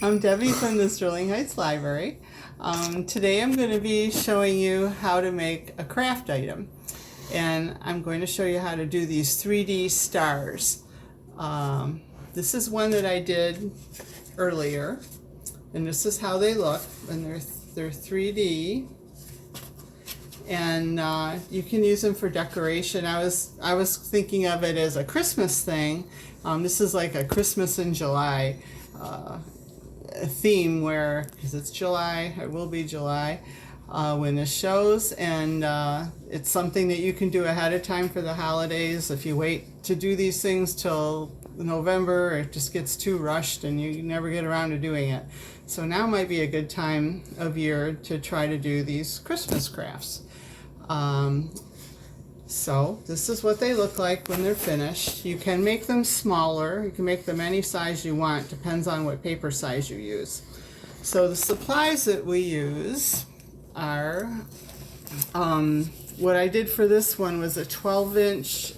I'm Debbie from the Sterling Heights Library. Today I'm going to be showing you how to make a craft item. And I'm going to show you how to do these 3D stars. This is one that I did earlier. And this is how they look. And they're 3D. And you can use them for decoration. I was thinking of it as a Christmas thing. This is like a Christmas in July theme where, because it's July, it will be July when this shows, and it's something that you can do ahead of time for the holidays. If you wait to do these things till November, it just gets too rushed and you never get around to doing it. So now might be a good time of year to try to do these Christmas crafts. So this is what they look like when they're finished. You can make them smaller. You can make them any size you want. Depends on what paper size you use. So the supplies that we use are, what I did for this one was a 12-inch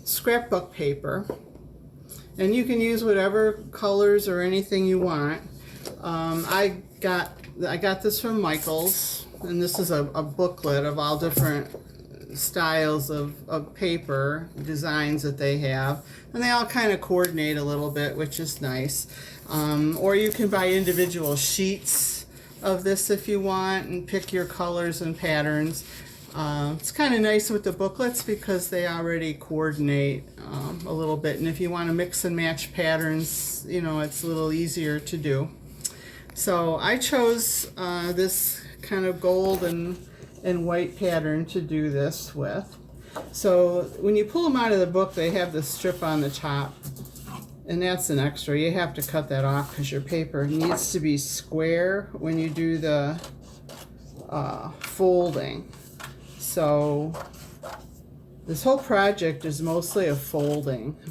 scrapbook paper. And you can use whatever colors or anything you want. I got this from Michael's, and this is a booklet of all different styles of paper designs that they have, and they all kind of coordinate a little bit, which is nice. Or you can buy individual sheets of this if you want and pick your colors and patterns. It's kind of nice with the booklets because they already coordinate a little bit, and if you want to mix and match patterns, you know, it's a little easier to do. So I chose this kind of gold and white pattern to do this with. So when you pull them out of the book, they have this strip on the top, and that's an extra. You have to cut that off because your paper needs to be square when you do the folding. So this whole project is mostly a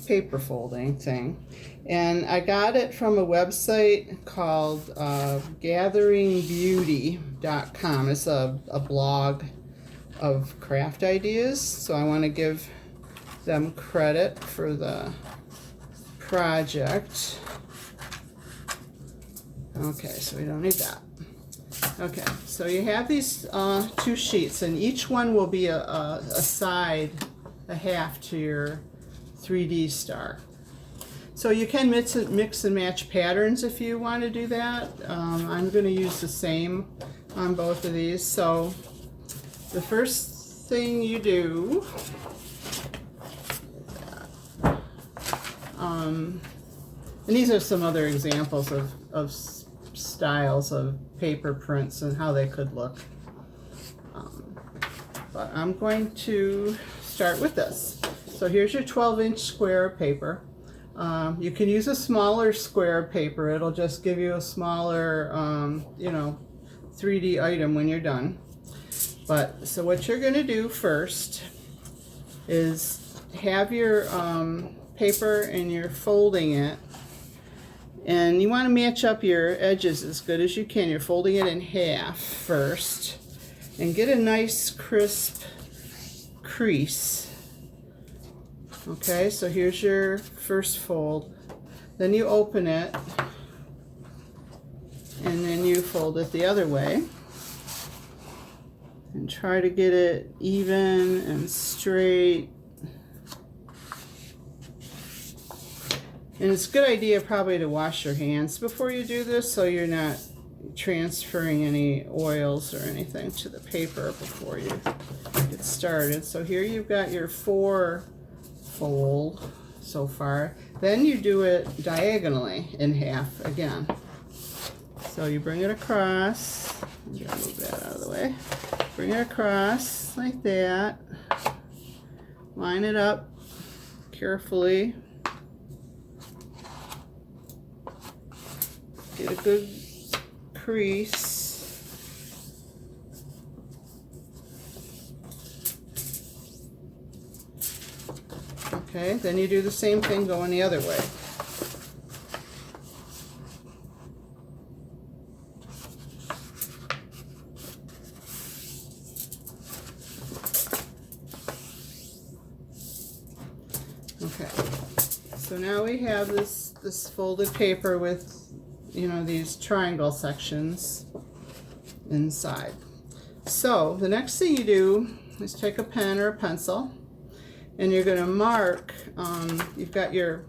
paper folding thing. And I got it from a website called gatheringbeauty.com. It's a blog of craft ideas. So I want to give them credit for the project. Okay, so we don't need that. Okay, so you have these two sheets, and each one will be a side, a half to your 3D star. So you can mix and match patterns if you want to do that. I'm going to use the same on both of these. So the first thing you do, and these are some other examples of styles of paper prints and how they could look. But I'm going to start with this. So here's your 12-inch square of paper. You can use a smaller square of paper. It'll just give you a smaller, 3D item when you're done. But so what you're going to do first is have your paper and you're folding it. And you want to match up your edges as good as you can. You're folding it in half first. And get a nice crisp crease. Okay, so here's your first fold. Then you open it, and then you fold it the other way. And try to get it even and straight. And it's a good idea probably to wash your hands before you do this, so you're not transferring any oils or anything to the paper before you get started. So here you've got your 4 fold so far. Then you do it diagonally in half again. So you bring it across. I'm gonna move that out of the way. Bring it across like that. Line it up carefully. Get a good crease. Okay, then you do the same thing going the other way. Okay, so now we have this folded paper with you know, these triangle sections inside. So the next thing you do is take a pen or a pencil, and you're going to mark, you've got your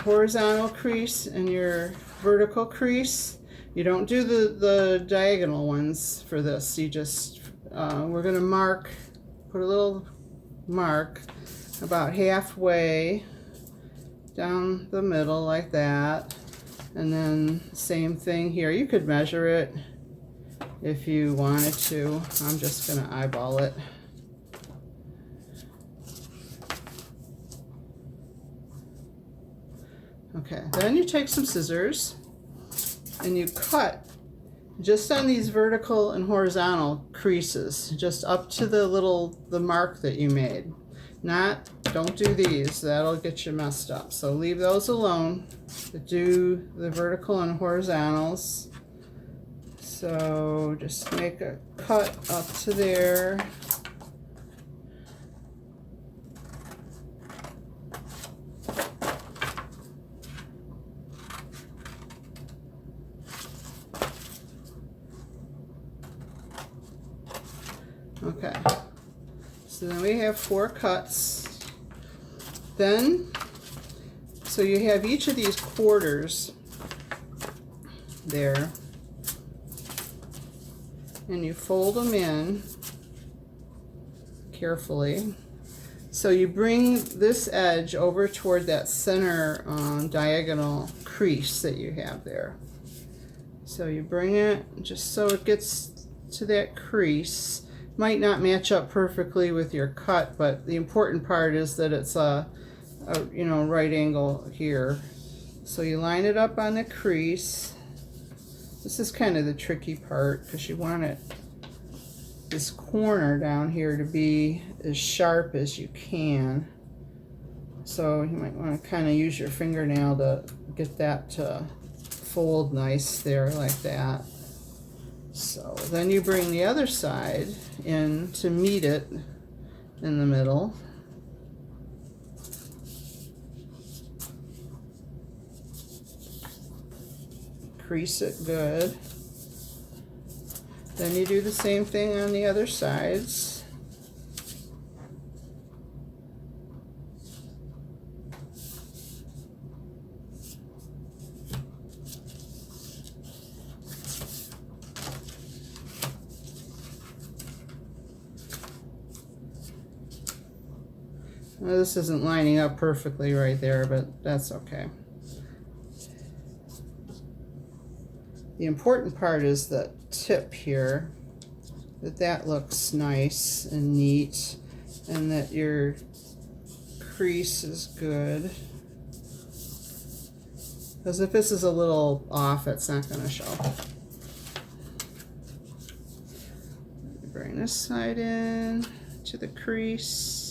horizontal crease and your vertical crease. You don't do the diagonal ones for this. You just, we're going to mark, put a little mark about halfway down the middle like that. And then same thing here. You could measure it if you wanted to. I'm just going to eyeball it. Okay, then you take some scissors and you cut just on these vertical and horizontal creases, just up to the mark that you made. Don't do these, that'll get you messed up. So leave those alone, but do the vertical and horizontals. So just make a cut up to there. Okay, so then we have 4 cuts. Then, so you have each of these quarters there, and you fold them in carefully. So you bring this edge over toward that center diagonal crease that you have there. So you bring it just so it gets to that crease. Might not match up perfectly with your cut, but the important part is that it's a you know, right angle here. So you line it up on the crease. This is kind of the tricky part because you want it, this corner down here, to be as sharp as you can. So you might want to kind of use your fingernail to get that to fold nice there like that. So then you bring the other side in to meet it in the middle. Crease it good. Then you do the same thing on the other sides. Now, this isn't lining up perfectly right there, but that's okay. The important part is the tip here, that looks nice and neat, and that your crease is good. Because if this is a little off, it's not going to show. Bring this side in to the crease.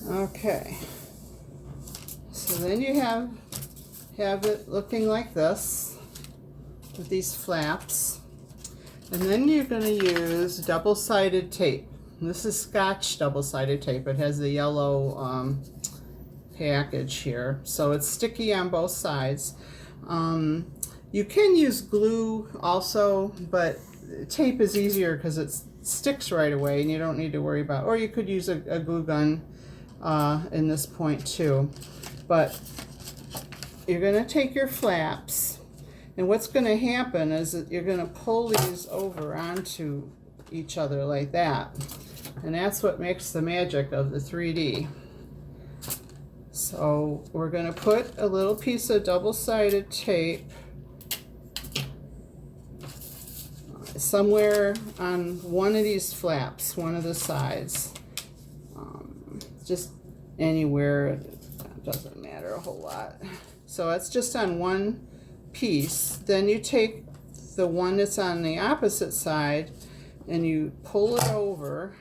Okay, so then you have it looking like this with these flaps, and then you're going to use double-sided tape. This is Scotch double-sided tape. It has the yellow package here, so it's sticky on both sides. You can use glue also, but tape is easier because it sticks right away and you don't need to worry about, or you could use a glue gun in this point too. But you're going to take your flaps, and what's going to happen is that you're going to pull these over onto each other like that, and that's what makes the magic of the 3D. So we're going to put a little piece of double-sided tape somewhere on one of these flaps, one of the sides. just anywhere, it doesn't matter a whole lot. So it's just on one piece. Then you take the one that's on the opposite side and you pull it over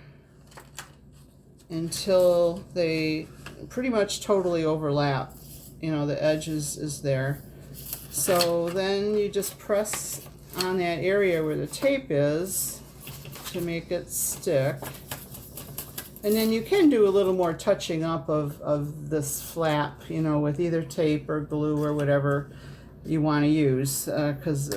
until they pretty much totally overlap. You know, the edge is there. So then you just press on that area where the tape is to make it stick. And then you can do a little more touching up of this flap, you know, with either tape or glue or whatever you want to use, because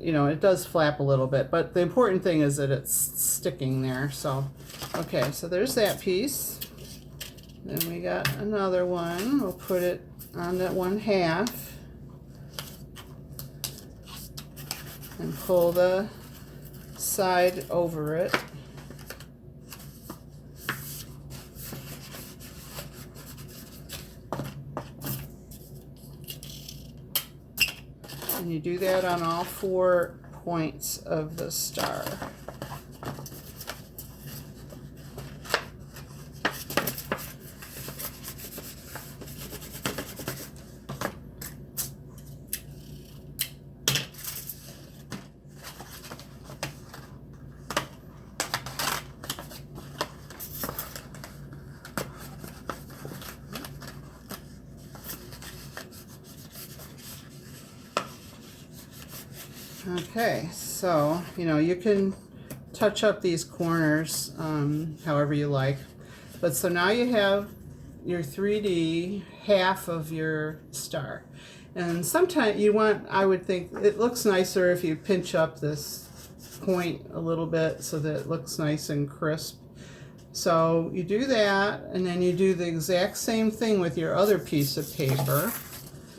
you know, it does flap a little bit, but the important thing is that it's sticking there. So, okay, so there's that piece. Then we got another one. We'll put it on that 1/2 and pull the side over it. And you do that on all 4 points of the star. Okay, so, you know, you can touch up these corners however you like. But so now you have your 3D half of your star. And sometimes you want, I would think, it looks nicer if you pinch up this point a little bit so that it looks nice and crisp. So you do that, and then you do the exact same thing with your other piece of paper.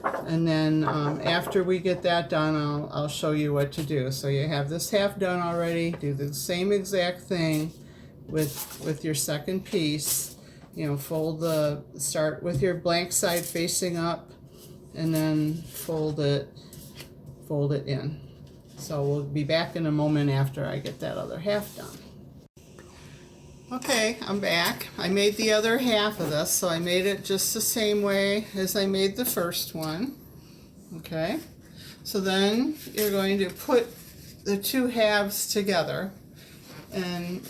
And then after we get that done, I'll show you what to do. So you have this half done already. Do the same exact thing with your second piece. You know, start with your blank side facing up, and then fold it in. So we'll be back in a moment after I get that other half done. Okay, I'm back. I made the other half of this, so I made it just the same way as I made the first one. Okay, so then you're going to put the 2 halves together, and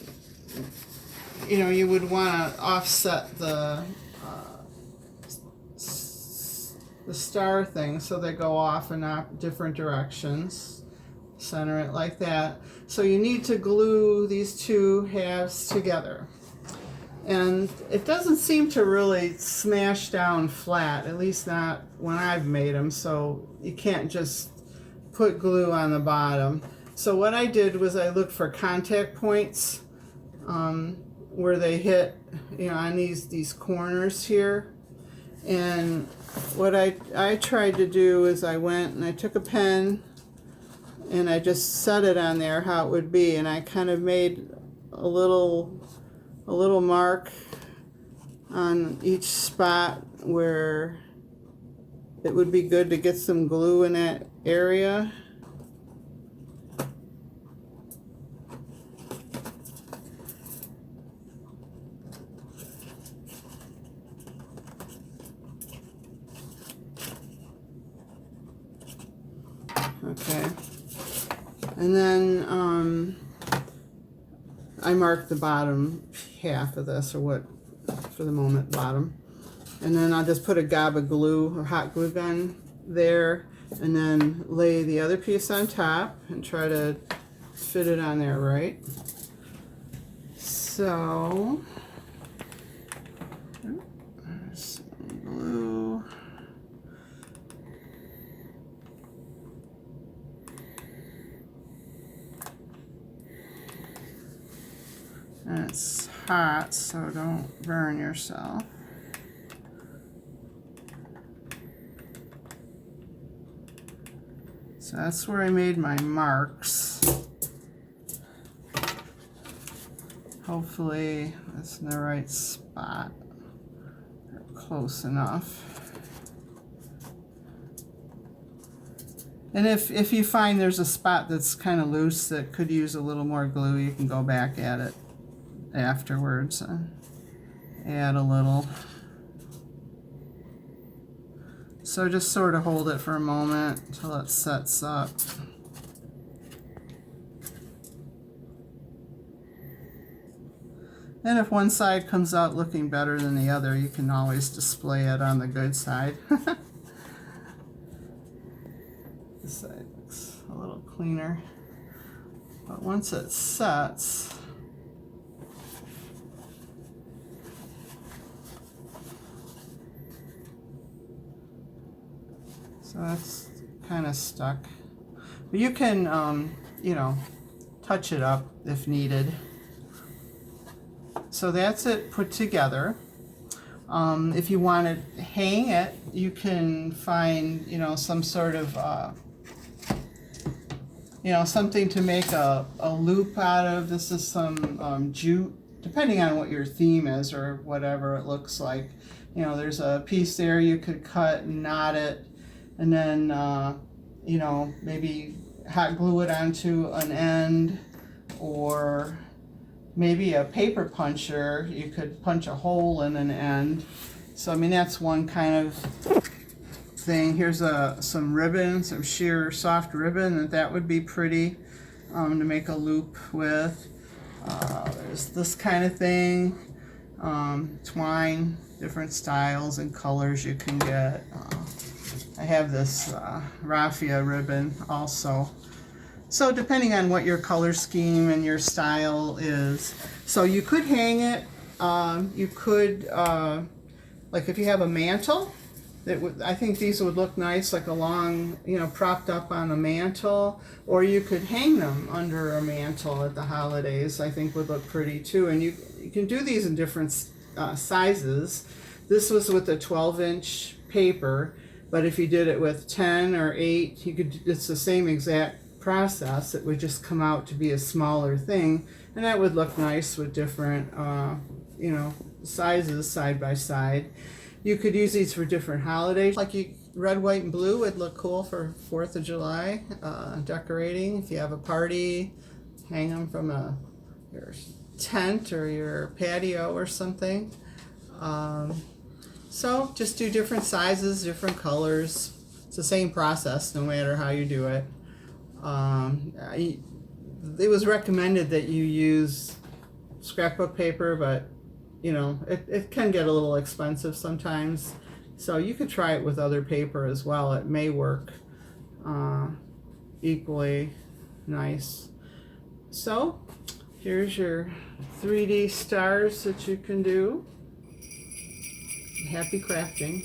you know, you would want to offset the star thing so they go off in different directions. Center it like that. So you need to glue these 2 halves together. And it doesn't seem to really smash down flat, at least not when I've made them, so you can't just put glue on the bottom. So what I did was I looked for contact points where they hit, you know, on these corners here. And what I tried to do is I went and I took a pen and I just set it on there how it would be, and I kind of made a little mark on each spot where it would be good to get some glue in that area. Okay. And then I marked the bottom half of this, or what, for the moment, bottom. And then I'll just put a gob of glue or hot glue gun there, and then lay the other piece on top and try to fit it on there right. So, glue. And it's hot, so don't burn yourself. So that's where I made my marks. Hopefully that's in the right spot, or close enough. And if you find there's a spot that's kind of loose that could use a little more glue, you can go back at it afterwards. add a little. So just sort of hold it for a moment until it sets up. And if one side comes out looking better than the other, you can always display it on the good side. This side looks a little cleaner. But once it sets, so that's kind of stuck. But you can, you know, touch it up if needed. So that's it put together. If you want to hang it, you can find, you know, some sort of, you know, something to make a loop out of. This is some jute, depending on what your theme is or whatever it looks like. You know, there's a piece there you could cut and knot it, and then, you know, maybe hot glue it onto an end, or maybe a paper puncher, you could punch a hole in an end. So I mean, that's one kind of thing. Here's some ribbon, some sheer soft ribbon that would be pretty to make a loop with. There's this kind of thing, twine, different styles and colors you can get. I have this raffia ribbon also. So depending on what your color scheme and your style is. So you could hang it, you could, like if you have a mantle, I think these would look nice, like along, you know, propped up on a mantle, or you could hang them under a mantle at the holidays. I think would look pretty too. And you can do these in different sizes. This was with a 12-inch paper, but if you did it with 10 or 8, you could. It's the same exact process. It would just come out to be a smaller thing, and that would look nice with different you know, sizes side by side. You could use these for different holidays, like red, white, and blue would look cool for 4th of July decorating. If you have a party, hang them from your tent or your patio or something. So just do different sizes, different colors. It's the same process no matter how you do it. It was recommended that you use scrapbook paper, but you know, it can get a little expensive sometimes. So you could try it with other paper as well. It may work equally nice. So here's your 3D stars that you can do. Happy crafting.